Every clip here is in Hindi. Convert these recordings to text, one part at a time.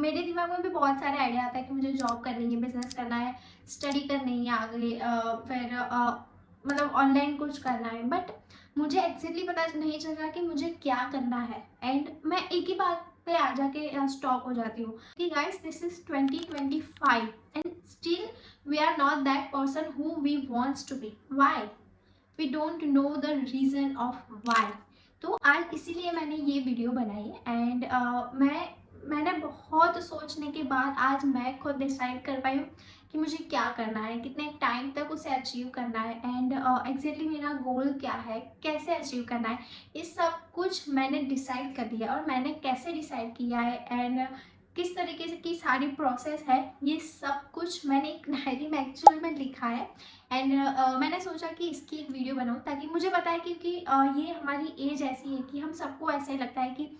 मेरे दिमाग में भी बहुत सारे आइडिया आता है कि मुझे जॉब करनी है, बिजनेस करना है, स्टडी करनी है आगे, फिर मतलब ऑनलाइन कुछ करना है, बट मुझे एक्जेक्टली पता नहीं चल रहा कि मुझे क्या करना है। एंड मैं एक ही बात पे आ जाके स्टॉप हो जाती हूँ कि guys this is 2025 and still we are not that person who we wants to be. Why? We don't know the reason of why. तो आज इसीलिए मैंने ये वीडियो बनाई है। एंड मैंने बहुत सोचने के बाद आज मैं खुद डिसाइड कर पाई हूँ कि मुझे क्या करना है, कितने टाइम तक उसे अचीव करना है, एंड एग्जैक्टली मेरा गोल क्या है, कैसे अचीव करना है, ये सब कुछ मैंने डिसाइड कर दिया। और मैंने कैसे डिसाइड किया है एंड किस तरीके से की सारी प्रोसेस है, ये सब कुछ मैंने एक डायरी में एक्चुअल में लिखा है। एंड मैंने सोचा कि इसकी एक वीडियो बनाऊँ ताकि मुझे पता है, क्योंकि ये हमारी एज ऐसी है कि हम सबको ऐसा ही लगता है कि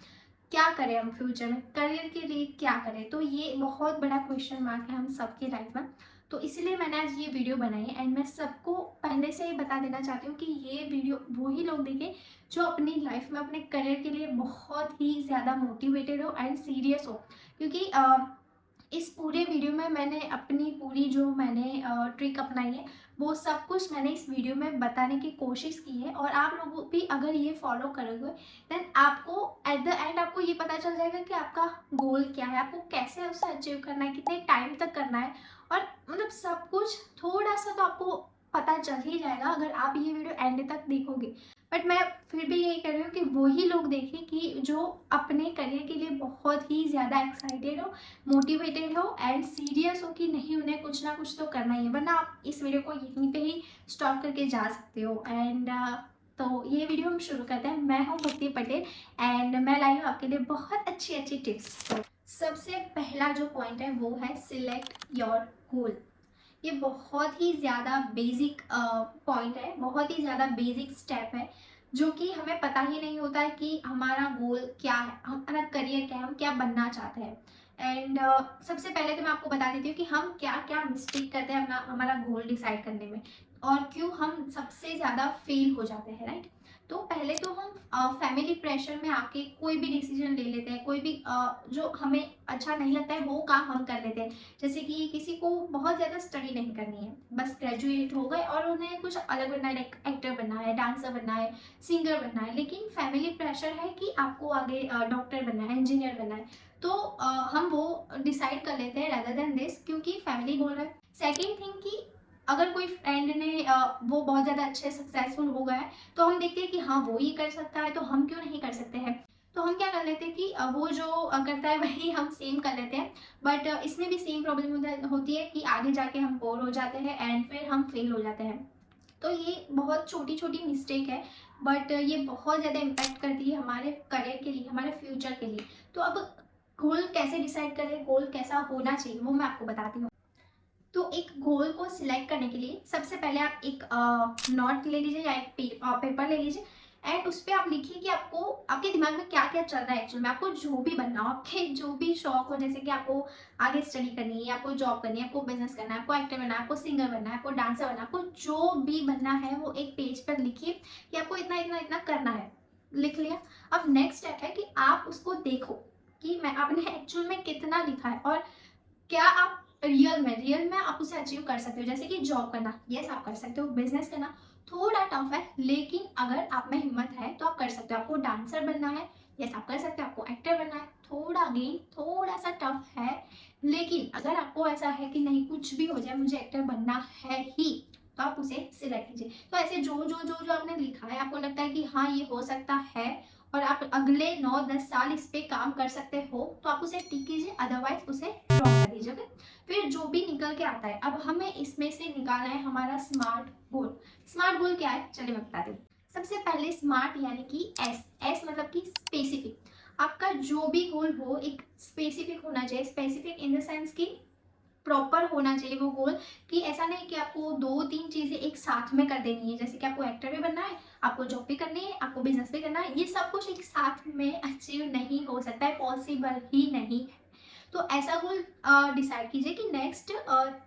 क्या करें हम फ्यूचर में, करियर के लिए क्या करें। तो ये बहुत बड़ा क्वेश्चन मार्क है हम सबकी लाइफ में। तो इसलिए मैंने आज ये वीडियो बनाई है। एंड मैं सबको पहले से ही बता देना चाहती हूँ कि ये वीडियो वही लोग देखें जो अपनी लाइफ में अपने करियर के लिए बहुत ही ज़्यादा मोटिवेटेड हो एंड सीरियस हो। क्योंकि इस पूरे वीडियो में मैंने अपनी पूरी जो मैंने ट्रिक अपनाई है, वो सब कुछ मैंने इस वीडियो में बताने की कोशिश की है। और आप लोग भी अगर ये फॉलो करोगे देन आपको एट द एंड आपको ये पता चल जाएगा कि आपका गोल क्या है, आपको कैसे उसे अचीव करना है, कितने टाइम तक करना है, और मतलब सब कुछ थोड़ा सा तो आपको पता चल ही जाएगा अगर आप ये वीडियो एंड तक देखोगे। बट मैं फिर भी यही कर रही हूँ कि वही लोग देखें कि जो अपने करियर के लिए बहुत ही ज़्यादा एक्साइटेड हो, मोटिवेटेड हो एंड सीरियस हो कि नहीं उन्हें कुछ ना कुछ तो करना ही है, वरना आप इस वीडियो को यहीं पे ही स्टॉप करके जा सकते हो। एंड तो ये वीडियो हम शुरू करते हैं। मैं हूँ भक्ति पटेल एंड मैं लाई हूँ आपके लिए बहुत अच्छी अच्छी टिप्स। सबसे पहला जो पॉइंट है वो है सिलेक्ट योर गोल। ये बहुत ही ज़्यादा बेसिक पॉइंट है, बहुत ही ज़्यादा बेसिक स्टेप है, जो कि हमें पता ही नहीं होता है कि हमारा गोल क्या है, हमारा करियर क्या है, हम क्या बनना चाहते हैं। एंड सबसे पहले तो मैं आपको बता देती हूँ कि हम क्या क्या मिस्टेक करते हैं अपना हमारा गोल डिसाइड करने में, और क्यों हम सबसे ज़्यादा फेल हो जाते हैं, राइट। तो पहले तो हम फैमिली प्रेशर में आके कोई भी डिसीजन ले लेते हैं, कोई भी जो हमें अच्छा नहीं लगता है वो काम हम कर लेते हैं। जैसे कि किसी को बहुत ज़्यादा स्टडी नहीं करनी है, बस ग्रेजुएट हो गए और उन्हें कुछ अलग बनना है, एक्टर बनना है, डांसर बनना है, सिंगर बनना है, लेकिन फैमिली प्रेशर है कि आपको आगे डॉक्टर बनना है, इंजीनियर बनना है। तो हम वो डिसाइड कर लेते हैं रादर देन दिस, क्योंकि फैमिली बोल रहा है। सेकेंड थिंग कि अगर कोई फ्रेंड ने वो बहुत ज़्यादा अच्छे सक्सेसफुल हो गया है, तो हम देखते हैं कि हाँ वो ही कर सकता है, तो हम क्यों नहीं कर सकते हैं। तो हम क्या कर लेते हैं कि वो जो करता है वही हम सेम कर लेते हैं। बट इसमें भी सेम प्रॉब्लम होती है कि आगे जाके हम बोर हो जाते हैं एंड फिर हम फेल हो जाते हैं। तो ये बहुत छोटी छोटी मिस्टेक है, बट ये बहुत ज़्यादा इम्पैक्ट करती है हमारे करियर के लिए, हमारे फ्यूचर के लिए। तो अब गोल कैसे डिसाइड करें, गोल कैसा होना चाहिए, वो मैं आपको बताती हूँ। तो एक गोल को सिलेक्ट करने के लिए सबसे पहले आप एक नोट ले लीजिए या एक पेपर ले लीजिए। एंड उस पर आप लिखिए कि आपको आपके दिमाग में क्या क्या चल रहा है एक्चुअल में, आपको जो भी बनना हो, आपके जो भी शौक हो, जैसे कि आपको आगे स्टडी करनी है, आपको जॉब करनी है, आपको बिजनेस करना है, आपको एक्टर बनना है, आपको सिंगर बनना है, आपको डांसर बनना है, आपको जो भी बनना है वो एक पेज पर लिखिए कि आपको इतना इतना इतना करना है। लिख लिया। अब नेक्स्ट स्टेप है कि आप उसको देखो कि मैं आपने एक्चुअल में कितना लिखा है और क्या आप रियल में आप उसे अचीव कर सकते हो। जैसे कि जॉब करना, यस आप कर सकते हो। बिजनेस करना थोड़ा टफ है, लेकिन अगर आप में हिम्मत है तो आप कर सकते हो। आपको डांसर बनना है, यस आप कर सकते हो। आपको एक्टर बनना है, थोड़ा अगेन थोड़ा सा टफ है, लेकिन अगर आपको ऐसा है कि नहीं कुछ भी हो जाए मुझे एक्टर बनना है ही, तो आप उसे सिलेक्ट कीजिए। तो ऐसे जो जो जो जो आपने लिखा है, आपको लगता है कि हाँ ये हो सकता है और आप अगले 9-10 साल इस पे काम कर सकते हो, तो आप उसे टिक कीजिए, अदरवाइज उसे ड्रॉप कर दीजिए। ओके, फिर जो भी निकल के आता है, अब हमें इसमें से निकालना है हमारा स्मार्ट गोल। स्मार्ट गोल क्या है, चलिए मैं बताती हूँ। सबसे पहले स्मार्ट यानी कि एस मतलब कि स्पेसिफिक। आपका जो भी गोल हो एक स्पेसिफिक होना चाहिए। स्पेसिफिक इन द सेंस कि प्रॉपर होना चाहिए वो गोल, कि ऐसा नहीं कि आपको 2-3 चीजें एक साथ में कर देनी है। जैसे कि आपको एक्टर भी बनना है, आपको जॉब भी करनी है, आपको बिजनेस भी करना है, ये सब कुछ एक साथ में अचीव नहीं हो सकता है, पॉसिबल ही नहीं है। तो ऐसा गोल डिसाइड कीजिए कि नेक्स्ट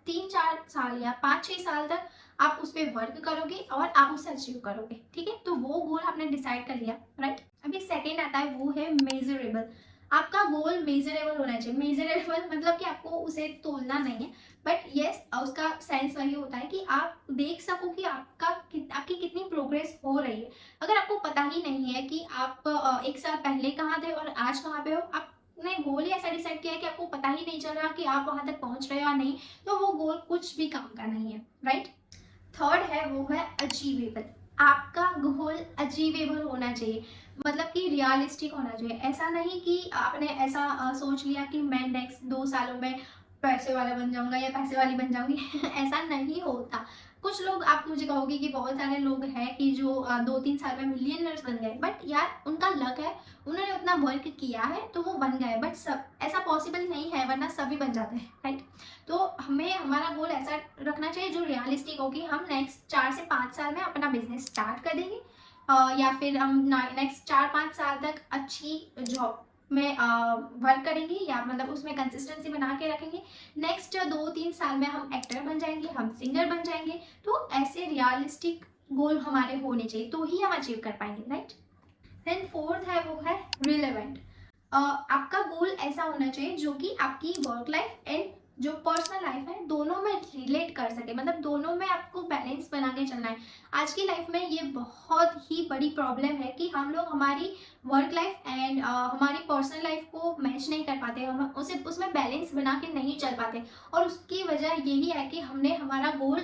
3-4 साल या 5-6 साल तक आप उस पर वर्क करोगे और आप उसे अचीव करोगे। ठीक है, तो वो गोल आपने डिसाइड कर लिया, राइट। अभी सेकेंड आता है वो है मेजरेबल। आपका गोल मेजरेबल होना चाहिए। मेजरेबल मतलब कि आपको उसे तोलना नहीं है, बट यस उसका सेंस वही होता है कि आप देख सको कि आपकी कितनी प्रोग्रेस हो रही है। अगर आपको पता ही नहीं है कि आप एक साल पहले कहाँ थे और आज कहाँ पे हो, आपने गोल ही ऐसा डिसाइड किया है कि आपको पता ही नहीं चल रहा कि आप वहां तक पहुंच रहे हो या नहीं, तो वो गोल कुछ भी काम का नहीं है, राइट। थर्ड है वो है अचीवेबल। आपका गोल अचीवेबल होना चाहिए, मतलब कि रियलिस्टिक होना चाहिए। ऐसा नहीं कि आपने ऐसा सोच लिया कि मैं नेक्स्ट 2 सालों में पैसे वाला बन जाऊंगा या पैसे वाली बन जाऊंगी ऐसा नहीं होता। कुछ लोग, आप मुझे कहोगे कि बहुत सारे लोग हैं कि जो 2-3 साल में मिलियनर्स बन गए, बट यार उनका लक है, उन्होंने उतना वर्क किया है तो वो बन गए, बट सब ऐसा पॉसिबल नहीं है, वरना सभी बन जाते हैं, राइट। तो हमें हमारा गोल ऐसा रखना चाहिए जो रियलिस्टिक हो कि हम नेक्स्ट 4 से 5 साल में अपना बिजनेस स्टार्ट कर देंगे, या फिर हम नेक्स्ट 4-5 साल तक अच्छी जॉब में वर्क करेंगे, या मतलब उसमें कंसिस्टेंसी बना के रखेंगे। नेक्स्ट 2-3 साल में हम एक्टर बन जाएंगे, हम सिंगर बन जाएंगे। तो ऐसे रियलिस्टिक गोल हमारे होने चाहिए, तो ही हम अचीव कर पाएंगे, राइट। देन फोर्थ है वो है रिलेवेंट। आपका गोल ऐसा होना चाहिए जो कि आपकी वर्क लाइफ एंड जो पर्सनल लाइफ है दोनों में रिलेट कर सके, मतलब दोनों में आपको बैलेंस बना के चलना है। आज की लाइफ में ये बहुत ही बड़ी प्रॉब्लम है कि हम लोग हमारी वर्क लाइफ एंड हमारी पर्सनल लाइफ को मैच नहीं कर पाते, हम उसे उसमें बैलेंस बना के नहीं चल पाते। और उसकी वजह यही है कि हमने हमारा गोल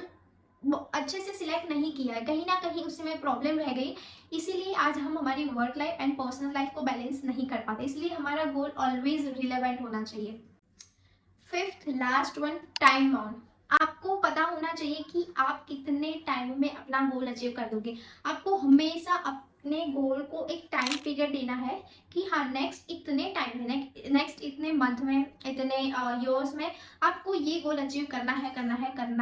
अच्छे से सिलेक्ट नहीं किया है, कहीं ना कहीं उसमें प्रॉब्लम रह गई। इसीलिए आज हम हमारी work life and personal life को बैलेंस नहीं कर पाते, इसलिए हमारा गोल ऑलवेज रिलेवेंट होना चाहिए। Fifth last one, time bound. आपको पता होना चाहिए कि आप कितने टाइम में अपना गोल अचीव कर दोगे। आपको हमेशा अपने गोल को एक टाइम पीरियड देना है कि हाँ नेक्स्ट इतने टाइम में, नेक्स्ट इतने मंथ में, इतने ईयर्स में आपको ये गोल अचीव करना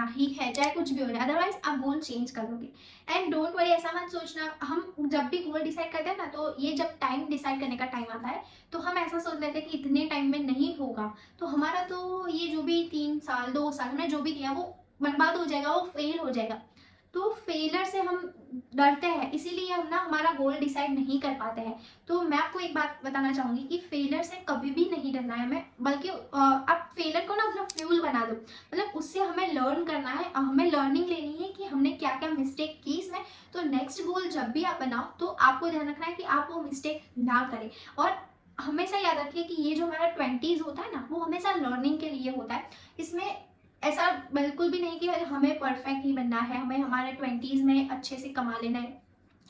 ही है, चाहे कुछ भी हो जाए, अदरवाइज आप गोल चेंज कर दोगे। एंड डोंट वरी, ऐसा मत सोचना, हम जब भी गोल डिसाइड करते हैं ना, तो ये जब टाइम डिसाइड करने का टाइम आता है तो हम ऐसा सोच लेते हैं कि इतने टाइम में नहीं होगा, तो हमारा तो ये जो भी 3 साल 2 साल हमने जो भी किया वो बर्बाद हो जाएगा, वो फेल हो जाएगा। तो फेलर से हम डरते हैं, इसीलिए हम ना हमारा गोल डिसाइड नहीं कर पाते हैं। तो मैं आपको एक बात बताना चाहूंगी कि फेलर से कभी भी नहीं डरना है, मैं बल्कि आप फेलर को ना अपना फ्यूल बना दो, मतलब उससे हमें लर्न करना है, हमें लर्निंग लेनी है कि हमने क्या क्या मिस्टेक की इसमें। तो नेक्स्ट गोल जब भी आप बनाओ तो आपको ध्यान रखना है कि आप वो मिस्टेक ना करें। और हमेशा याद रखिए कि ये जो हमारा 20s होता है ना, वो हमेशा लर्निंग के लिए होता है। इसमें ऐसा बिल्कुल भी नहीं कि हमें परफेक्ट ही बनना है, हमें हमारे 20s में अच्छे से कमा लेना है।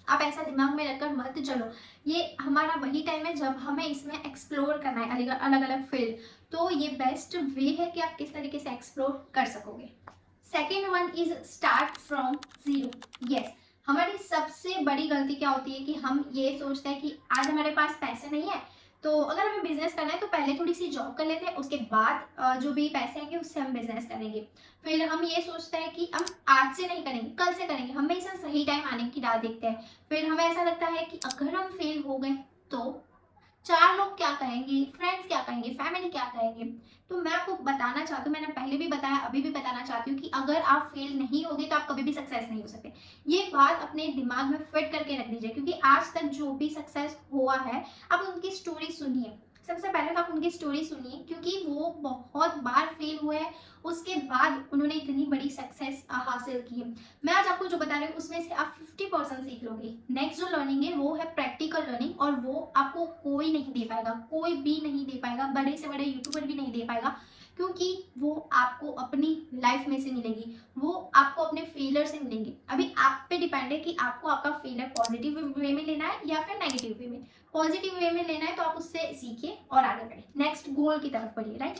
आप ऐसा दिमाग में रखकर मत चलो, ये हमारा वही टाइम है जब हमें इसमें एक्सप्लोर करना है अलग अलग फील्ड। तो ये बेस्ट वे है कि आप किस तरीके से एक्सप्लोर कर सकोगे। Second one is start from zero. Yes, हमारी सबसे बड़ी गलती क्या होती है कि हम ये सोचते हैं कि आज हमारे पास पैसे नहीं है, तो अगर हमें बिजनेस करना है तो पहले थोड़ी सी जॉब कर लेते हैं, उसके बाद जो भी पैसे आएंगे उससे हम बिजनेस करेंगे। फिर हम ये सोचते हैं कि हम आज से नहीं करेंगे, कल से करेंगे, हमेशा सही टाइम आने की राह देखते हैं। फिर हमें ऐसा लगता है कि अगर हम फेल हो गए तो 4 लोग क्या कहेंगे, फ्रेंड्स क्या कहेंगे, फैमिली क्या कहेंगे। तो मैं आपको बताना चाहती हूँ, मैंने पहले भी बताया, अभी भी बताना चाहती हूँ कि अगर आप फेल नहीं होगे तो आप कभी भी सक्सेस नहीं हो सकते। ये बात अपने दिमाग में फिट करके रख दीजिए, क्योंकि आज तक जो भी सक्सेस हुआ है आप उनकी स्टोरी सुनिए। सबसे पहले तो आप उनकी स्टोरी सुनिए, क्योंकि वो बहुत बार फेल हुए हैं, उसके बाद उन्होंने इतनी बड़ी सक्सेस हासिल की है। मैं आज आपको जो बता रही हूँ उसमें से आप 50% सीख लोगे। नेक्स्ट जो लर्निंग है वो है प्रैक्टिकल लर्निंग, और वो आपको कोई नहीं दे पाएगा, कोई भी नहीं दे पाएगा, बड़े से बड़े यूट्यूबर भी नहीं दे पाएगा, क्योंकि वो आपको अपनी लाइफ में से मिलेगी, वो आपको अपने फेलियर से मिलेंगे। अभी आप पे डिपेंड है कि आपको आपका फेलियर पॉजिटिव वे में लेना है या फिर नेगेटिव वे में। पॉजिटिव वे में लेना है तो आप उससे सीखिए और आगे बढ़िए, नेक्स्ट गोल की तरफ बढ़िए, राइट।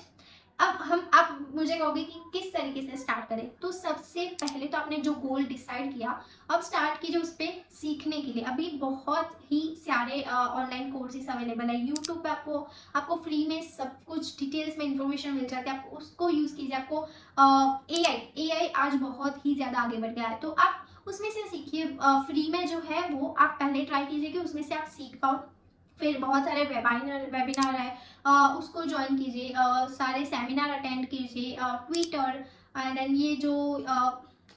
अब आप मुझे कहोगे कि किस तरीके से स्टार्ट करें, तो सबसे पहले तो आपने जो गोल डिसाइड किया, अब स्टार्ट कीजिए उस पर सीखने के लिए। अभी बहुत ही सारे ऑनलाइन कोर्सेज अवेलेबल है यूट्यूब पे, आपको फ्री में सब कुछ डिटेल्स में इंफॉर्मेशन मिल जाती है, आप उसको यूज़ कीजिए। आपको एआई आज बहुत ही ज़्यादा आगे बढ़ गया है, तो आप उसमें से सीखिए। फ्री में जो है वो आप पहले ट्राई कीजिए कि उसमें से आप सीख पाओ। फिर बहुत सारे वेबिनार है, उसको ज्वाइन कीजिए, सारे सेमिनार अटेंड कीजिए, ट्विटर एंड देन ये जो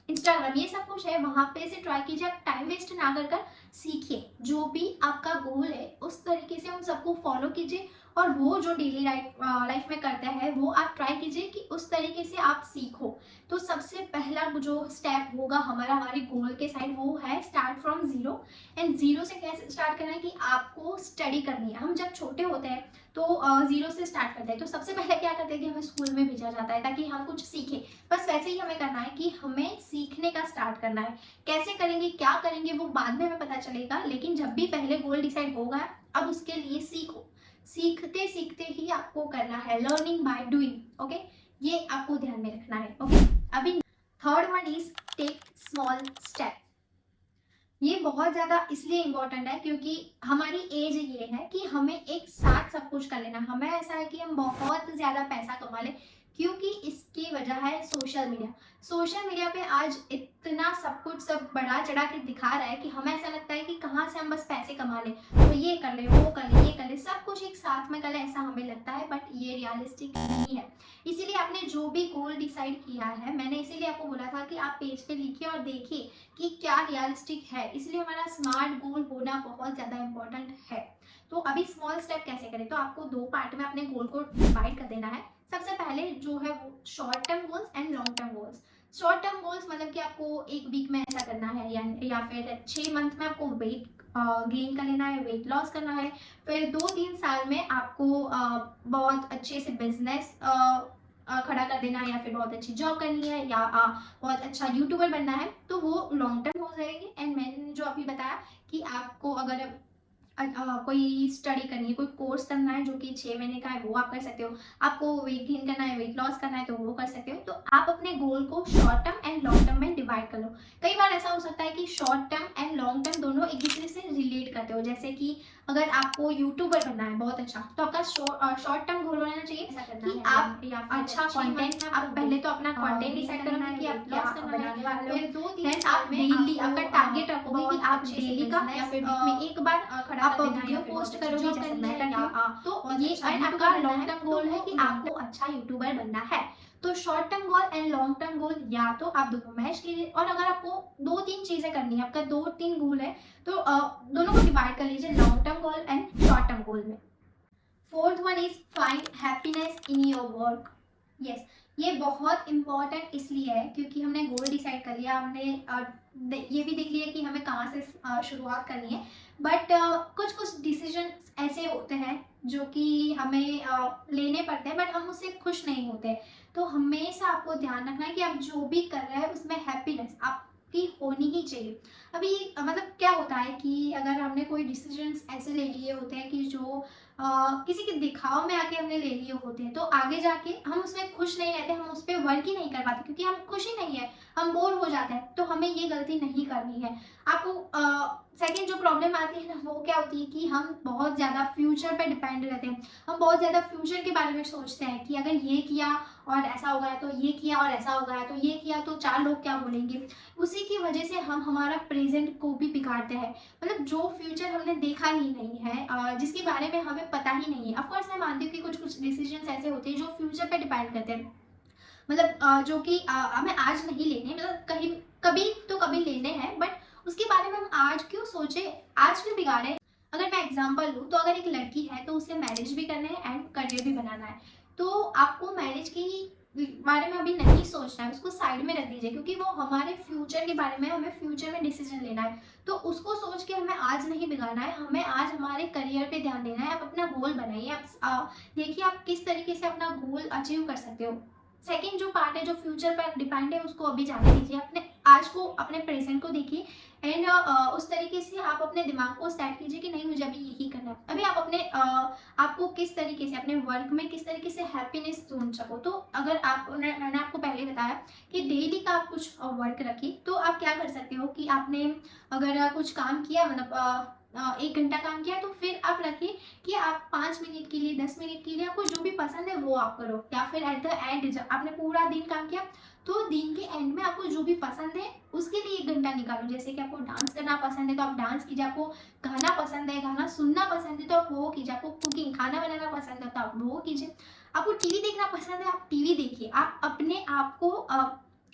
इंस्टाग्राम, ये सब कुछ है, वहाँ पे से ट्राई कीजिए। आप टाइम वेस्ट ना कर सीखिए, जो भी आपका गोल है उस तरीके से उन सबको फॉलो कीजिए और वो जो डेली लाइफ में करता है वो आप ट्राई कीजिए कि उस तरीके से आप सीखो। तो सबसे पहला जो स्टेप होगा हमारा हमारे गोल के साइड वो है start from zero. And zero से कैसे स्टार्ट करना है कि आपको स्टडी करनी है। हम जब छोटे होते हैं तो जीरो से स्टार्ट करते हैं, तो सबसे पहले क्या करते हैं कि हमें स्कूल में भेजा जाता है ताकि हम कुछ सीखें। बस वैसे ही हमें करना है कि हमें सीखने का स्टार्ट करना है। कैसे करेंगे क्या करेंगे वो बाद में हमें पता चलेगा, लेकिन जब भी पहले गोल डिसाइड होगा अब उसके लिए सीखो। सीखते सीखते ही आपको करना है, लर्निंग बाय डूइंग। ओके, ये आपको ध्यान में रखना है। ओके, अभी third one is take small step. ये बहुत ज़्यादा इसलिए इम्पोर्टेंट है क्योंकि हमारी एज ये है कि हमें एक साथ सब कुछ कर लेना। हमें ऐसा है कि हम बहुत ज़्यादा पैसा कमा लें, क्योंकि इसकी वजह है सोशल मीडिया। सोशल मीडिया पे आज इतना सब कुछ सब बढ़ा चढ़ा के दिखा रहा है कि हमें ऐसा लगता है कि कहाँ से हम बस पैसे कमा लें, तो ये कर ले वो कर ले ये कर ले, सब कुछ एक साथ में कर ले, ऐसा हमें लगता है। बट ये रियलिस्टिक नहीं है। इसीलिए आपने जो भी गोल डिसाइड किया है, मैंने इसीलिए आपको बोला था कि आप पेज पे लिखिए और देखिए कि क्या रियलिस्टिक है। इसलिए हमारा स्मार्ट गोल होना बहुत ज़्यादा इम्पोर्टेंट है। तो अभी स्मॉल स्टेप कैसे करें, तो आपको दो पार्ट में अपने गोल को डिवाइड कर देना है। सबसे पहले जो है वो short term goals and long term goals. Short term goals मतलब कि आपको एक वीक में ऐसा करना है या फिर 6 मंथ में आपको वेट गेन कर लेना है, वेट लॉस करना है। फिर 2-3 साल में आपको बहुत अच्छे से बिजनेस खड़ा कर देना है, या फिर बहुत अच्छी जॉब करनी है, या बहुत अच्छा यूट्यूबर बनना है, तो वो लॉन्ग टर्म हो जाएगी। एंड मैंने जो अभी बताया कि आपको अगर कोई स्टडी करनी है, कोई कोर्स करना है जो कि 6 महीने का है, वो आप कर सकते हो। आपको वेट गेन करना है, वेट लॉस करना है, तो वो कर सकते हो। तो आप अपने गोल को short term and long term में डिवाइड कर लो। कई बार ऐसा हो सकता है कि short term and long term दोनों एक दूसरे से रिलेट करते हो। जैसे कि अगर आपको यूट्यूबर बनना है बहुत अच्छा, तो आपका शॉर्ट टर्म गोल होना चाहिए कि आप अच्छा कंटेंट, आप पहले तो अपना कंटेंट डिसाइड करना है कि आप क्या बनाने वाले हो। फिर 2-3 साल में डेली आपका टारगेट रखोगे कि आप डेली का या फिर वीक में एक बार आप वीडियो पोस्ट करोगे, जैसे मैं करती हूँ। तो ये आपका लॉन्ग टर्म गोल है कि आपको अच्छा यूट्यूबर बनना है। तो short term goal and long term गोल या तो आप दोनों मैच कीजिए, और अगर आपको 2-3 चीजें करनी है, आपका 2-3 गोल है, तो दोनों को डिवाइड कर लीजिए, long term goal and short term goal में। Fourth one is find happiness in your work. Yes, ये बहुत इंपॉर्टेंट इसलिए है क्योंकि हमने गोल डिसाइड कर लिया, हमने ये भी देख लिया कि हमें कहाँ से शुरुआत करनी है। बट कुछ कुछ डिसीजन ऐसे होते हैं जो कि हमें लेने पड़ते हैं, बट हम उससे खुश नहीं होते। तो हमेशा आपको ध्यान रखना है कि आप जो भी कर रहे हैं उसमें हैप्पीनेस आपकी होनी ही चाहिए। अभी मतलब क्या होता है कि अगर हमने कोई डिसीजंस ऐसे ले लिए होते हैं कि जो किसी के दिखाव में आके हमने ले लिए होते हैं, तो आगे जाके हम उसमें खुश नहीं रहते, हम उस पर वर्क ही नहीं कर पाते क्योंकि हम खुश ही नहीं है, हम बोर हो जाते हैं। तो हमें ये गलती नहीं करनी है। आपको सेकंड जो प्रॉब्लम आती है ना, वो क्या होती है कि हम बहुत ज़्यादा फ्यूचर पे डिपेंड रहते हैं। हम बहुत ज़्यादा फ्यूचर के बारे में सोचते हैं कि अगर ये किया और ऐसा हो गया, तो ये किया और ऐसा हो गया, तो ये किया तो 4 लोग क्या बोलेंगे। उसी की वजह से हम हमारा प्रेजेंट को भी बिगाड़ते हैं। मतलब जो फ्यूचर हमने देखा ही नहीं है, जिसके बारे में हमें पता ही नहीं है। ऑफकोर्स मैं मानती हूँ कि कुछ कुछ डिसीजन ऐसे होते हैं जो फ्यूचर पे डिपेंड करते हैं, मतलब जो कि हमें आज नहीं लेने, मतलब कहीं कभी तो कभी लेने हैं, बट उसके बारे में हम आज क्यों सोचे, आज क्यों बिगाड़े। अगर मैं एग्जांपल लूँ, तो अगर एक लड़की है तो उसे मैरिज भी करना है एंड करियर भी बनाना है, तो आपको मैरिज की बारे में अभी नहीं सोचना है, उसको साइड में रख दीजिए, क्योंकि वो हमारे फ्यूचर के बारे में, हमें फ्यूचर में डिसीजन लेना है। तो उसको सोच के हमें आज नहीं बिगाड़ना है, हमें आज हमारे करियर पे ध्यान देना है। आप अपना गोल बनाइए, आप देखिए आप किस तरीके से अपना गोल अचीव कर सकते हो। सेकंड जो पार्ट है जो फ्यूचर पर डिपेंड है, उसको अभी जाने दीजिए, अपने आज को, अपने प्रेजेंट को देखिए। एंड उस तरीके से आप अपने दिमाग को सेट कीजिए कि नहीं, मुझे अभी यही करना है। अभी आप अपने आपको किस तरीके से अपने वर्क में किस तरीके से हैप्पीनेस ढूंढ सको, तो अगर मैंने आपको पहले बताया कि डेली का आप कुछ वर्क रखिए, तो आप क्या कर सकते हो कि आपने अगर कुछ काम किया, मतलब 1 घंटा काम किया, तो फिर आप रखिए कि आप 5 मिनट के लिए, 10 मिनट के लिए आपको जो भी पसंद है वो आप करो। या फिर एट द एंड जब आपने पूरा दिन काम किया, तो दिन के एंड में आपको जो भी पसंद है उसके लिए 1 घंटा निकालो। जैसे कि आपको डांस करना पसंद है तो आप डांस कीजिए, आपको गाना पसंद है, गाना सुनना पसंद है तो आप वो कीजिए, आपको कुकिंग खाना बनाना पसंद है तो आप वो कीजिए, आपको टीवी देखना पसंद है आप टीवी देखिए। आप अपने आप को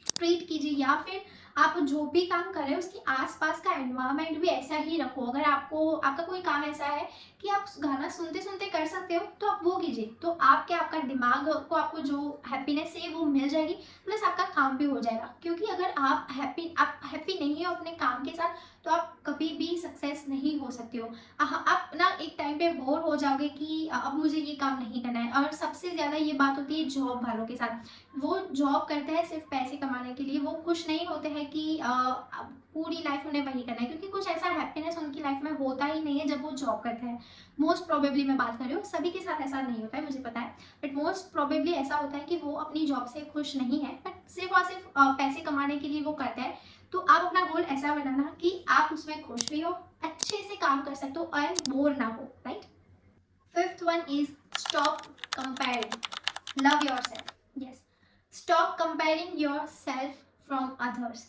ट्रीट कीजिए, या फिर आप जो भी काम कर रहे हैं उसके आसपास का एनवायरनमेंट भी ऐसा ही रखो। अगर आपका कोई काम ऐसा है कि आप गाना सुनते सुनते कर सकते हो तो आप वो कीजिए। तो आपका दिमाग को आपको जो हैप्पीनेस है वो मिल जाएगी, प्लस आपका काम भी हो जाएगा। क्योंकि अगर आप हैप्पी नहीं हो अपने काम के साथ तो आप कभी भी सक्सेस नहीं हो सकते हो। आप ना एक टाइम पे बोर हो जाओगे कि अब मुझे ये काम नहीं करना है। और सबसे ज़्यादा ये बात होती है जॉब वालों के साथ। वो जॉब करते हैं सिर्फ पैसे कमाने के लिए, वो खुश नहीं होते हैं कि अब पूरी लाइफ उन्हें वही करना है, क्योंकि कुछ ऐसा हैप्पीनेस उनकी लाइफ में होता ही नहीं है जब वो जॉब करते हैं। मोस्ट प्रोबेबली मैं बात कर रही हूँ, सभी के साथ ऐसा नहीं होता है मुझे पता है, बट मोस्ट प्रोबेबली ऐसा होता है कि वो अपनी जॉब से खुश नहीं है, बट सिर्फ और सिर्फ पैसे कमाने के लिए वो करते हैं। तो आप अपना गोल ऐसा बनाना कि आप उसमें खुश भी हो, अच्छे से काम कर सकते हो और बोर ना हो, right. Fifth one is stop comparing, love yourself. Yes, stop comparing yourself from others.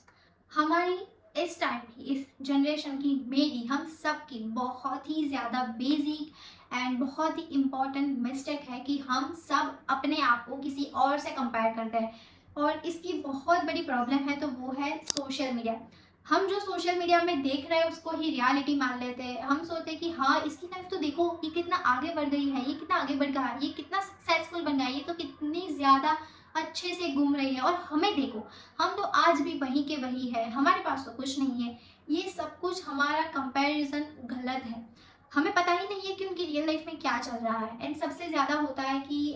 हमारी इस टाइम की, इस जनरेशन की, मेरी, हम सब की बहुत ही ज़्यादा बेसिक एंड बहुत ही इम्पॉर्टेंट मिस्टेक है कि हम सब अपने आप को किसी और से कंपेयर करते हैं। और इसकी बहुत बड़ी प्रॉब्लम है, तो वो है सोशल मीडिया। हम जो सोशल मीडिया में देख रहे हैं उसको ही रियलिटी मान लेते हैं। हम सोचते हैं कि हाँ, इसकी लाइफ तो देखो, ये कितना आगे बढ़ गई है, ये कितना आगे बढ़ गया है, ये कितना सक्सेसफुल बन गया है, ये तो कितनी ज़्यादा अच्छे से घूम रही है, और हमें देखो, हम तो आज भी वहीं के वही है, हमारे पास तो कुछ नहीं है। ये सब कुछ हमारा कंपैरिजन गलत है। हमें पता ही नहीं है कि उनकी रियल लाइफ में क्या चल रहा है। एंड सबसे ज़्यादा होता है कि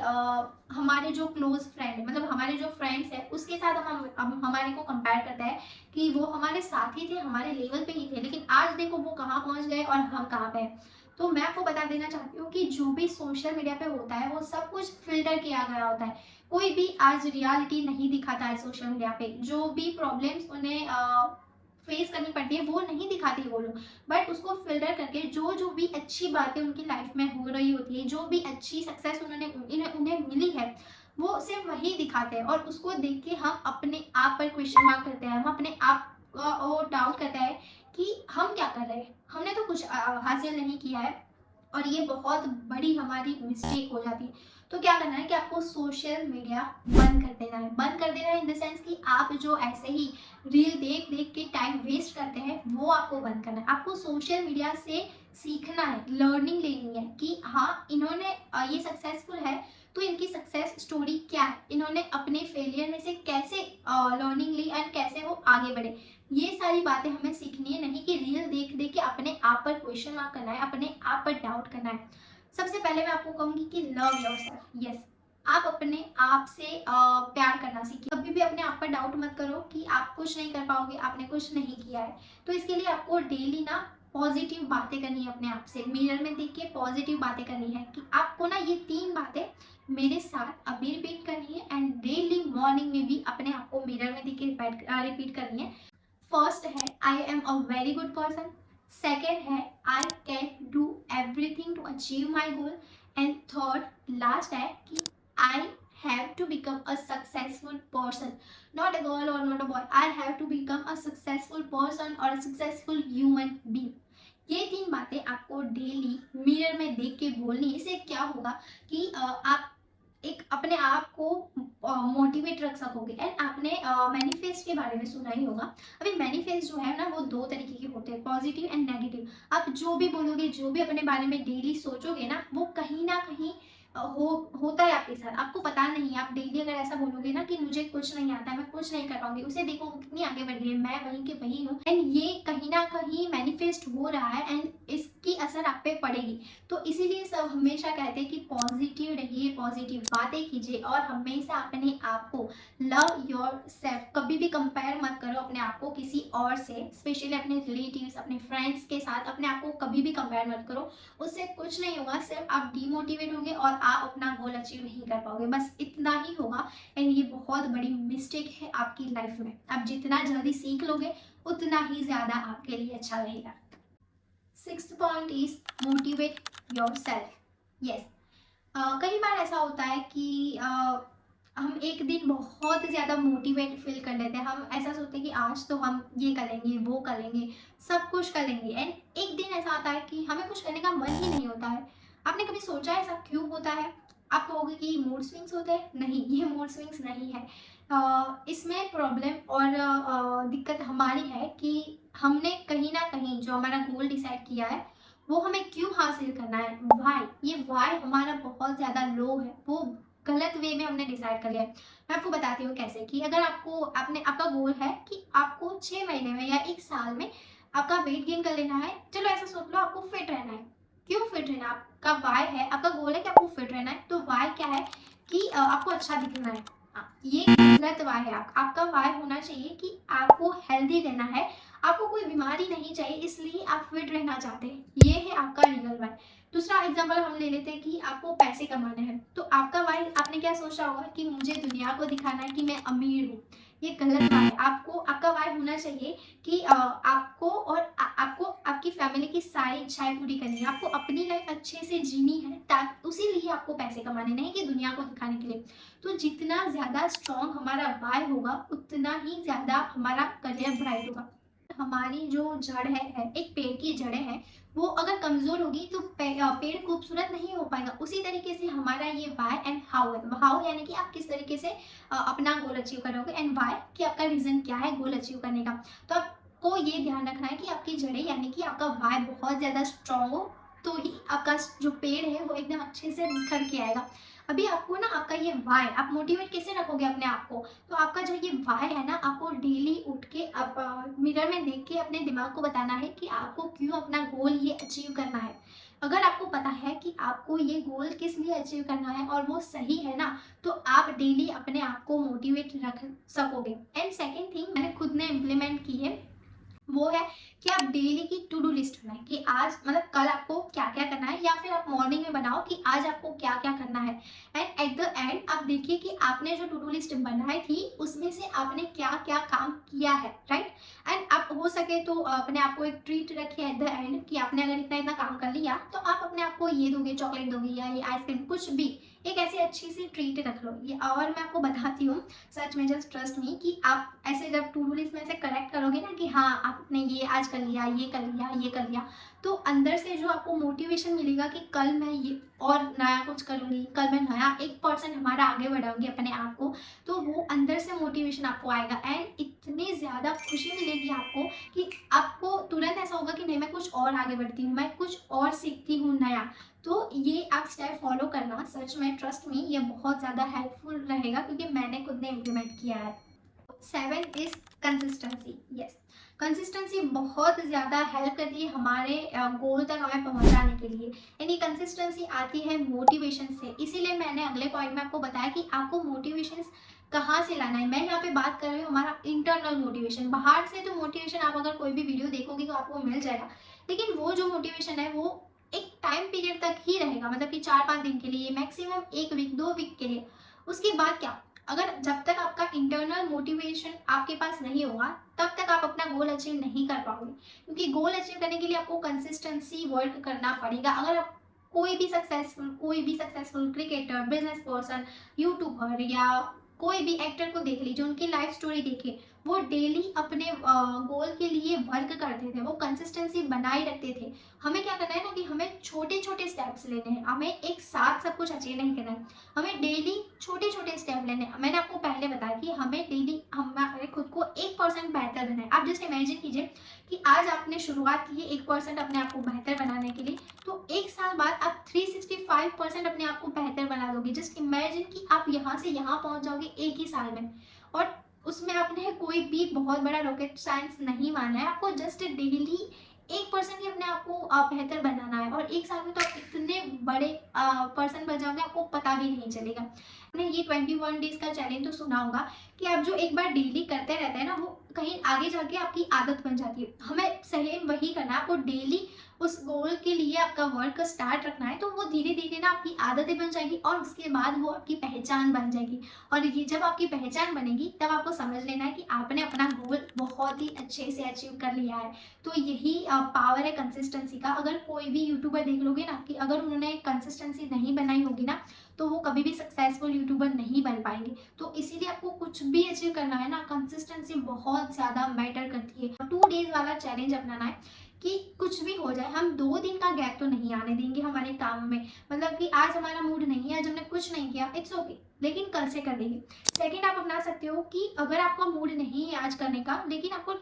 हमारे जो क्लोज फ्रेंड है, मतलब हमारे जो फ्रेंड्स हैं, उसके साथ हम हमारे को कंपेयर करता है कि वो हमारे साथ ही थे, हमारे लेवल पे ही थे, लेकिन आज देखो वो कहाँ पहुँच गए और हम कहाँ पे हैं। तो मैं आपको बता देना चाहती हूँ कि जो भी सोशल मीडिया पे होता है वो सब कुछ फिल्टर किया गया होता है। कोई भी आज रियलिटी नहीं दिखाता है सोशल मीडिया पे। जो भी प्रॉब्लम्स उन्हें फेस करनी पड़ती है वो नहीं दिखाते वो लोग, बट उसको फिल्टर करके जो जो भी अच्छी बातें उनकी लाइफ में हो रही होती है, जो भी अच्छी सक्सेस उन्हें मिली है, वो सिर्फ वही दिखाते हैं। और उसको देख के हम अपने आप पर क्वेश्चन मार्क करते हैं, हम अपने आप को डाउट करते हैं कि हम क्या कर रहे हैं, हमने तो कुछ हासिल नहीं किया है। और ये बहुत बड़ी हमारी मिस्टेक हो जाती है। तो क्या करना है कि आपको सोशल मीडिया बंद कर देना है। बंद कर देना है इन द सेंस कि आप जो ऐसे ही रील देख देख के टाइम वेस्ट करते हैं वो आपको बंद करना है। आपको सोशल मीडिया से सीखना है, लर्निंग लेनी है कि हाँ, इन्होंने ये सक्सेसफुल है तो इनकी सक्सेस स्टोरी क्या है, इन्होंने अपने फेलियर में से कैसे लर्निंग ली एंड कैसे वो आगे बढ़े। ये सारी बातें हमें सीखनी है, नहीं कि रील देख देख के अपने आप पर क्वेश्चन मार्क करना है, अपने आप पर डाउट करना है। सबसे पहले मैं आपको कहूंगी कि लव योरसेल्फ। यस, आप अपने आप से प्यार करना सीखिए। कभी भी अपने आप पर डाउट मत करो कि आप कुछ नहीं कर पाओगे, आपने कुछ नहीं किया है। तो इसके लिए आपको डेली ना पॉजिटिव बातें करनी है, अपने आप से मिरर में देख के पॉजिटिव बातें करनी है कि आपको ना ये 3 बातें मेरे साथ अभी रिपीट करनी है एंड डेली मॉर्निंग में भी अपने आप को मिरर में देख के रिपीट करनी है। फर्स्ट है I am a very good person. Second है I can do everything to achieve my goal. And third last है कि I have to become a successful person, not a girl और not a boy. I have to become a successful person और अ सक्सेसफुल ह्यूमन बीइंग। ये 3 बातें आपको डेली मिरर में देख के बोलनी है। इससे क्या होगा कि आप एक अपने आप को मोटिवेट रख सकोगे। एंड आपने मैनिफेस्ट के बारे में सुना ही होगा। अभी मैनिफेस्ट जो है ना, वो 2 तरीके के होते हैं, पॉजिटिव एंड नेगेटिव। आप जो भी बोलोगे, जो भी अपने बारे में डेली सोचोगे ना, वो कहीं ना कहीं होता है आपके साथ, आपको पता नहीं। आप डेली अगर ऐसा बोलोगे ना कि मुझे कुछ नहीं आता है, मैं कुछ नहीं कर पाऊंगी, उसे देखो वो कितनी आगे बढ़ गई है, मैं वहीं के वही हूँ, एंड ये कहीं ना कहीं मैनिफेस्ट हो रहा है एंड इसकी असर आप पे पड़ेगी। तो इसीलिए सब हमेशा कहते हैं कि पॉजिटिव रहिए, पॉजिटिव बातें कीजिए और हमेशा अपने आप को लव योर सेल्फ। कभी भी कंपेयर मत करो अपने आप को किसी और से, स्पेशली अपने रिलेटिव्स, अपने फ्रेंड्स के साथ अपने आप को कभी भी कंपेयर मत करो। उससे कुछ नहीं होगा, सिर्फ आप डीमोटिवेट होंगे और आप अपना गोल अचीव नहीं कर पाओगे। बस इतना ही होगा। एंड ये बहुत बड़ी मिस्टेक है आपकी लाइफ में। आप जितना जल्दी सीख लोगे उतना ही ज़्यादा आपके लिए अच्छा रहेगा। 6th point is motivate your self. Yes, कई बार ऐसा होता है कि हम एक दिन बहुत ज़्यादा मोटिवेट फील कर लेते हैं। हम ऐसा सोचते हैं कि आज तो हम ये करेंगे, वो करेंगे, सब कुछ करेंगे। एंड एक दिन ऐसा आता है कि हमें कुछ करने का मन ही नहीं होता है। आपने कभी सोचा है ऐसा क्यों होता है? आप कहोगे कि मूड स्विंग्स होते हैं। नहीं, ये मूड स्विंग्स नहीं है। इसमें प्रॉब्लम और दिक्कत हमारी है कि हमने कहीं ना कहीं जो हमारा गोल डिसाइड किया है वो हमें क्यों हासिल करना है, वाई। ये वाई हमारा बहुत ज़्यादा लो है, वो गलत वे में हमने डिसाइड कर लिया है। मैं आपको बताती हूँ कैसे। कि अगर आपका गोल है कि आपको 6 महीने में या 1 साल में आपका वेट गेन कर लेना है, चलो ऐसा सोच लो आपको फिट रहना है। क्यों फिट रहना, आपका वाई है, आपका गोल है कि आपको फिट रहना है, तो वाई क्या है कि आपको अच्छा दिखना है। ये गलत वाई है। आपका वाई होना चाहिए कि आपको हेल्दी रहना है, आपको कोई बीमारी नहीं चाहिए, इसलिए आप फिट रहना चाहते हैं। ये है आपका रीजन वाई। दूसरा एग्जांपल हम ले लेते हैं कि आपको पैसे कमाने हैं, तो आपका वाई आपने क्या सोचा होगा कि मुझे दुनिया को दिखाना है कि मैं अमीर हूँ। ये गलत वाई है। आपका वाई होना चाहिए कि आपको आपकी फैमिली की सारी इच्छाएं पूरी करनी है, आपको अपनी लाइफ अच्छे से जीनी है, ताकि उसी लिए आपको पैसे कमाने, नहीं कि दुनिया को दिखाने के लिए। तो जितना ज़्यादा स्ट्रॉन्ग हमारा वाई होगा, उतना ही ज़्यादा हमारा करियर ब्राइट होगा। हमारी जो जड़ है, एक पेड़ की जड़ें हैं, वो अगर कमज़ोर होगी तो पेड़ खूबसूरत नहीं हो पाएगा। उसी तरीके से हमारा ये वाई एंड हाउ है। हाउ यानी कि आप किस तरीके से अपना गोल अचीव करोगे, एंड वाई कि आपका रीज़न क्या है गोल अचीव करने का। तो आपको ये ध्यान रखना है कि आपकी जड़ें यानी कि आपका वाई बहुत ज़्यादा स्ट्रॉन्ग हो, तो ही आपका जो पेड़ है वो एकदम अच्छे से निखर के आएगा। अभी आपको ना आपका ये वाई, आप मोटिवेट कैसे रखोगे अपने आप को, तो आपका जो ये वाई है ना, आपको डेली उठ के आप मिरर में देख के अपने दिमाग को बताना है कि आपको क्यों अपना गोल ये अचीव करना है। अगर आपको पता है कि आपको ये गोल किस लिए अचीव करना है और वो सही है ना, तो आप डेली अपने आप को मोटिवेट रख सकोगे। एंड सेकेंड थिंग मैंने खुद ने इम्प्लीमेंट की है, वो है कि आप डेली की टू डू लिस्ट बनाएं कि आज मतलब कल आपको क्या क्या करना है, या फिर आप मॉर्निंग में बनाओ कि आज आपको क्या क्या करना है। एंड एट द एंड आप देखिए कि आपने जो टू डू लिस्ट बनाई थी उसमें से आपने क्या क्या काम किया है, राइट। एंड आप हो सके तो अपने आप को एक ट्रीट रखिए एट द एंड कि आपने अगर इतना इतना काम कर लिया तो आप अपने आप को ये दोगे, चॉकलेट दोगे या ये आइसक्रीम, कुछ भी एक ऐसी अच्छी सी ट्रीट रख लो। ये और मैं आपको बताती हूँ, सच में जस्ट ट्रस्ट मी, कि आप ऐसे जब टू डू लिस्ट में ऐसे करेक्ट करोगे ना कि हाँ आपने ये आज कर लिया, ये कर लिया, ये कर लिया, तो अंदर से जो आपको मोटिवेशन मिलेगा कि कल मैं ये और नया कुछ करूँगी, कल मैं नया 1% हमारा आगे बढ़ाऊंगी अपने आप को, तो वो अंदर से मोटिवेशन आपको आएगा। एंड इतनी ज़्यादा खुशी मिलेगी आपको कि आपको तुरंत ऐसा होगा कि नहीं मैं कुछ और आगे बढ़ती हूँ, मैं कुछ और सीखती हूँ नया। तो ये आप स्टेप फॉलो करना, सच में ट्रस्ट मी ये बहुत ज़्यादा हेल्पफुल रहेगा, क्योंकि मैंने खुद ने इम्प्लीमेंट किया है। 7 इज कंसिस्टेंसी। यस, कंसिस्टेंसी बहुत ज़्यादा हेल्प करती है हमारे गोल तक हमें पहुंचाने के लिए। यानी कंसिस्टेंसी आती है मोटिवेशन से, इसीलिए मैंने अगले पॉइंट में आपको बताया कि आपको मोटिवेशन कहाँ से लाना है। मैं यहाँ पे बात कर रही हूँ हमारा इंटरनल मोटिवेशन। बाहर से तो मोटिवेशन आप अगर कोई भी वीडियो देखोगे तो आपको मिल जाएगा, लेकिन वो जो मोटिवेशन है वो एक टाइम पीरियड तक ही रहेगा, मतलब कि 4-5 दिन के लिए, मैक्सिमम 1 वीक 2 वीक के लिए। उसके बाद क्या, अगर जब तक आपका इंटरनल मोटिवेशन आपके पास नहीं होगा तब तक आप अपना गोल अचीव नहीं कर पाओगे, क्योंकि गोल अचीव करने के लिए आपको कंसिस्टेंसी वर्क करना पड़ेगा। अगर आप कोई भी successful cricketer, business person, YouTuber या कोई भी एक्टर को देख लीजिए, उनकी लाइफ स्टोरी देखिए, वो डेली अपने गोल के लिए वर्क करते थे, वो कंसिस्टेंसी बनाए रखते थे। हमें क्या करना है ना कि हमें छोटे छोटे स्टेप्स लेने हैं, हमें एक साथ सब कुछ अचीव नहीं करना है, हमें डेली छोटे छोटे स्टेप लेने हैं। मैंने आपको पहले बताया कि हमें डेली हमारे खुद को 1% बेहतर बनाना है। आप जस्ट इमेजिन कीजिए कि आज आपने शुरुआत की है 1% अपने आप को बेहतर बनाने के लिए, तो 1 साल बाद आप 365% अपने आप को बेहतर बना दोगे। जस्ट इमेजिन कि आप यहाँ से यहाँ पहुँच जाओगे 1 ही साल में, और उसमें आपने कोई भी बहुत बड़ा रॉकेट साइंस नहीं माना है, आपको जस्ट डेली 1% ही अपने आप को बेहतर बनाना है, और 1 साल में तो आप इतने बड़े पर्सन बन जाओगे आपको पता भी नहीं चलेगा। आपने ये 21 डेज का चैलेंज तो सुना होगा कि आप जो एक बार डेली करते रहते हैं ना, वो कहीं आगे जाके आपकी आदत बन जाती है। हमें सही वही करना है, आपको डेली उस गोल के लिए आपका वर्क स्टार्ट रखना है, तो वो धीरे धीरे ना आपकी आदतें बन जाएगी, और उसके बाद वो आपकी पहचान बन जाएगी। और ये जब आपकी पहचान बनेगी तब आपको समझ लेना है कि आपने अपना गोल बहुत ही अच्छे से अचीव कर लिया है। तो यही पावर है कंसिस्टेंसी का। अगर कोई भी यूट्यूबर देख लोगे ना कि अगर उन्होंने कंसिस्टेंसी नहीं बनाई होगी ना, तो वो कभी भी सक्सेसफुल यूट्यूबर नहीं बन पाएंगे। तो इसीलिए आपको कुछ भी अचीव करना है ना, कंसिस्टेंसी बहुत ज़्यादा मैटर करती है। 2 डेज वाला चैलेंज अपनाना है कि कुछ भी हो जाए हम 2 दिन का गैप तो नहीं आने देंगे हमारे काम में। मतलब कि आज हमारा मूड नहीं है, आज हमने कुछ नहीं किया, इट्स ओके, लेकिन कल से कर देंगे। सेकंड आप अपना सकते हो कि अगर आपका मूड नहीं है आज करने का, लेकिन आपको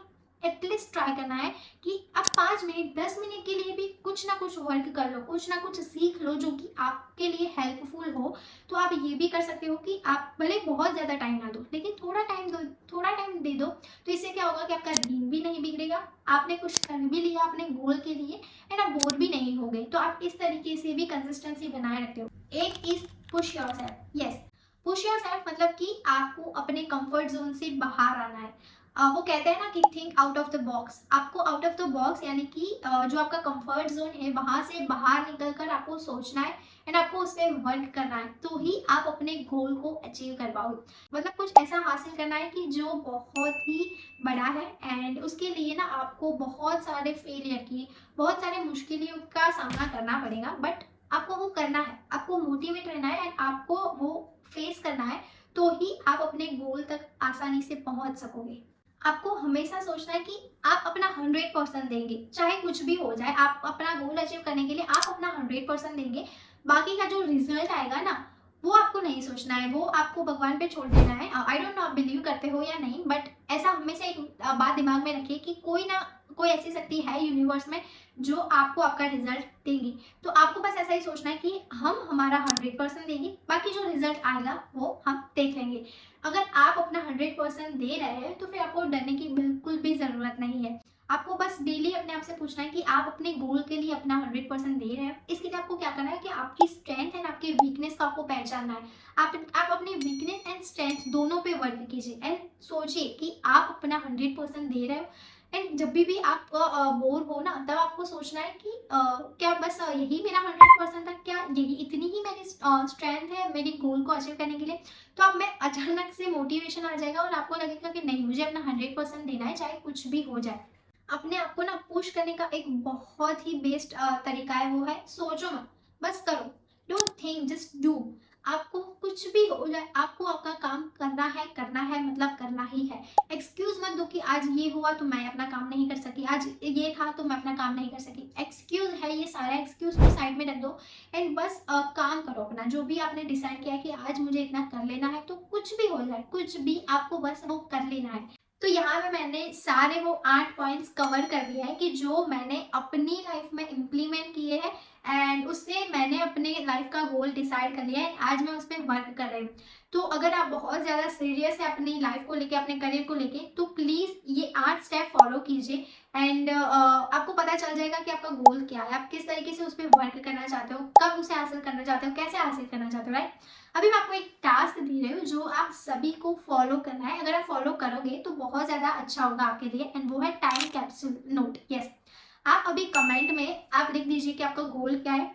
एटलीस्ट ट्राई करना है कि आप 5 मिनट 10 मिनट के लिए भी कुछ ना कुछ वर्क कर लो, कुछ ना कुछ सीख लो जो कि आपके लिए हेल्पफुल हो। तो आप ये भी कर सकते हो कि आप भले बहुत ज़्यादा टाइम ना दो, लेकिन थोड़ा टाइम दो, थोड़ा टाइम दे दो। तो इससे क्या होगा कि आपका दिन भी नहीं बिगड़ेगा, आपने कुछ कर भी लिया अपने गोल के लिए एंड आप बोर भी नहीं हो गए। तो आप इस तरीके से भी कंसिस्टेंसी बनाए रखते हो। एक is push yourself. Yes, push yourself मतलब कि आपको अपने कंफर्ट जोन से बाहर आना है। वो कहते हैं ना कि think out of the box. आपको आउट ऑफ द बॉक्स यानी कि जो आपका कंफर्ट जोन है वहां से बाहर निकल कर आपको सोचना है एंड आपको उस पर वर्क करना है, तो ही आप अपने गोल को अचीव कर पाओगे। मतलब कुछ ऐसा हासिल करना है कि जो बहुत ही बड़ा है एंड उसके लिए ना आपको बहुत सारे फेलियर की, बहुत सारे मुश्किलों का सामना करना पड़ेगा, बट आपको वो करना है, आपको मोटिवेट रहना है एंड आपको वो फेस करना है, तो ही आप अपने गोल तक आसानी से पहुंच सकोगे। आपको हमेशा सोचना है कि आप अपना 100% देंगे, चाहे कुछ भी हो जाए। आप अपना गोल अचीव करने के लिए आप अपना 100% देंगे। बाकी का जो रिजल्ट आएगा ना, वो आपको नहीं सोचना है, वो आपको भगवान पे छोड़ देना है। आई डोंट नो आप बिलीव करते हो या नहीं, बट ऐसा हमेशा एक बात दिमाग में रखिए कि कोई ना कोई ऐसी शक्ति है यूनिवर्स में जो आपको आपका रिजल्ट देगी। तो आपको बस ऐसा ही सोचना है कि हम हमारा 100% देंगे, बाकी जो रिजल्ट आएगा वो हम देख लेंगे। अगर आप अपना 100% दे रहे हैं तो फिर आपको डरने की बिल्कुल भी ज़रूरत नहीं है। आपको बस डेली अपने आप से पूछना है कि आप अपने गोल के लिए अपना 100% दे रहे हैं। इसके लिए आपको क्या करना है कि आपकी स्ट्रेंथ एंड आपके वीकनेस को आपको पहचानना है। आप अपनी वीकनेस एंड स्ट्रेंथ दोनों पे वर्क कीजिए एंड सोचिए कि आप अपना 100% दे रहे हो। एंड जब भी आप बोर हो ना, तब आपको सोचना है कि क्या बस यही मेरा 100% था, क्या यही इतनी ही मेरी स्ट्रेंथ है मेरी गोल को अचीव करने के लिए। तो आप में अचानक से मोटिवेशन आ जाएगा और आपको लगेगा कि नहीं, मुझे अपना 100% देना है चाहे कुछ भी हो जाए। अपने आप को ना पुश करने का एक बहुत ही बेस्ट तरीका है, वो है सोचो मत, बस करो। Don't think, just do. आपको कुछ भी हो जाए, आपको आपका काम करना है मतलब करना ही है। एक्सक्यूज मत दो कि आज ये हुआ तो मैं अपना काम नहीं कर सकी, आज ये था तो मैं अपना काम नहीं कर सकी। एक्सक्यूज है, ये सारा एक्सक्यूज को साइड में रख दो एंड बस काम करो अपना। जो भी आपने डिसाइड किया कि आज मुझे इतना कर लेना है, तो कुछ भी हो जाए, कुछ भी आपको बस वो कर लेना है। तो यहाँ पे मैंने सारे वो 8 पॉइंट्स कवर कर दिए हैं कि जो मैंने अपनी लाइफ में इम्प्लीमेंट किए हैं एंड उससे मैंने अपने लाइफ का गोल डिसाइड कर लिया है। आज मैं उस पर वर्क कर रही हूँ। तो अगर आप बहुत ज़्यादा सीरियस है अपनी लाइफ को लेके, अपने करियर को लेके, तो प्लीज़ ये 8 स्टेप फॉलो कीजिए एंड आपको पता चल जाएगा कि आपका गोल क्या है, आप किस तरीके से उस पर वर्क करना चाहते हो, कब उसे हासिल करना चाहते हो, कैसे हासिल करना चाहते हो, राइट। अभी मैं आपको एक टास्क दे रही हूँ जो आप सभी को फॉलो करना है। अगर आप फॉलो करोगे तो बहुत ज़्यादा अच्छा होगा आपके लिए एंड वो है टाइम कैप्सूल नोट। यस, आप अभी कमेंट में आप लिख दीजिए कि आपका गोल क्या है,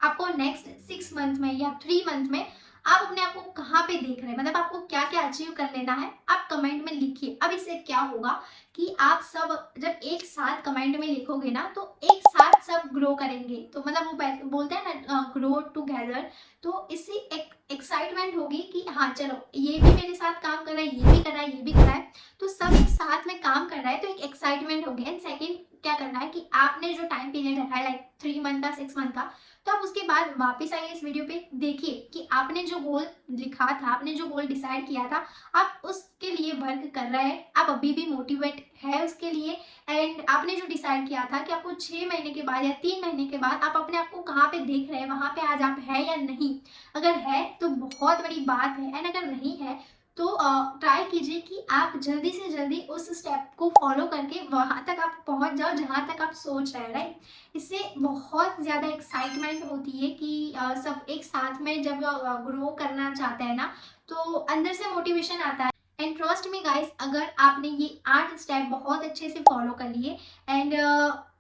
आपको नेक्स्ट 6 मंथ में या 3 मंथ में आप अपने आप को कहाँ पे देख रहे हैं, मतलब आपको क्या क्या अचीव कर लेना है, आप कमेंट में लिखिए। अब इससे क्या होगा कि आप सब जब एक साथ कमेंट में लिखोगे ना, तो एक साथ सब ग्रो करेंगे। तो मतलब वो बोलते हैं ना, ग्रो टुगेदर। तो इससे एक एक्साइटमेंट होगी कि हाँ चलो, ये भी मेरे साथ काम कर रहा है, ये भी कर रहा है, ये भी कर रहा है, तो सब एक साथ में काम कर रहा है, तो एक एक्साइटमेंट होगी। एंड सेकेंड क्या करना है कि आपने जो टाइम पीरियड रखा है लाइक 3 मंथ का, 6 मंथ का, तो आप उसके बाद वापस आइए इस वीडियो पे, देखिए कि आपने जो गोल लिखा था, आपने जो गोल डिसाइड किया था, आप उसके लिए वर्क कर रहे हैं, आप अभी भी मोटिवेट है उसके लिए। एंड आपने जो डिसाइड किया था कि आपको 6 महीने के बाद या 3 महीने के बाद आप अपने आप को कहाँ पे देख रहे हैं, वहाँ पे आज आप है या नहीं। अगर है तो बहुत बड़ी बात है एंड अगर नहीं है तो ट्राई कीजिए कि आप जल्दी से जल्दी उस स्टेप को फॉलो करके वहाँ तक आप पहुँच जाओ जहाँ तक आप सोच रहे हैं, राइट। इससे बहुत ज़्यादा एक्साइटमेंट होती है कि सब एक साथ में जब ग्रो करना चाहते हैं ना, तो अंदर से मोटिवेशन आता है। एंड ट्रस्ट मी गाइस, अगर आपने ये 8 स्टेप बहुत अच्छे से फॉलो कर लिए एंड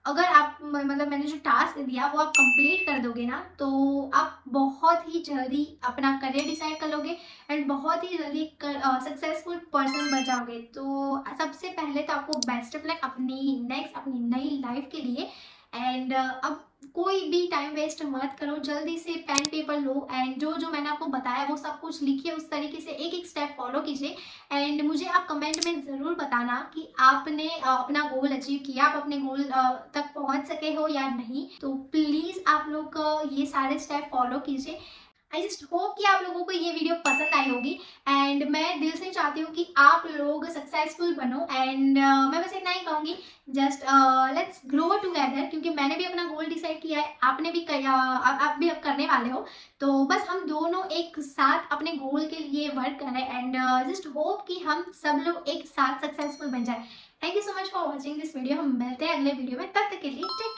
अगर आप मतलब मैंने जो टास्क दिया वो आप कंप्लीट कर दोगे ना, तो आप बहुत ही जल्दी अपना करियर डिसाइड कर लोगे एंड बहुत ही जल्दी सक्सेसफुल पर्सन बन जाओगे। तो सबसे पहले तो आपको बेस्ट ऑफ लक अपनी नेक्स्ट, अपनी नई लाइफ के लिए। एंड अब कोई भी टाइम वेस्ट मत करो, जल्दी से पेन पेपर लो एंड जो जो मैंने आपको बताया वो सब कुछ लिखिए, उस तरीके से एक एक स्टेप फॉलो कीजिए। एंड मुझे आप कमेंट में ज़रूर बताना कि आपने अपना गोल अचीव किया, आप अपने गोल तक पहुंच सके हो या नहीं। तो प्लीज़ आप लोग ये सारे स्टेप फॉलो कीजिए। आई जस्ट होप कि आप लोगों को ये वीडियो पसंद आई होगी एंड मैं दिल से चाहती हूँ कि आप लोग सक्सेसफुल बनो एंड मैं बस इतना ही कहूँगी, जस्ट लेट्स ग्रो टुगेदर, क्योंकि मैंने भी अपना गोल डिसाइड किया है, आपने भी आप भी अब करने वाले हो, तो बस हम दोनों एक साथ अपने गोल के लिए वर्क करें एंड जस्ट होप कि हम सब लोग एक साथ सक्सेसफुल बन जाए। Thank you so much for watching this video. हम मिलते हैं अगले वीडियो में, तब तक के लिए टेक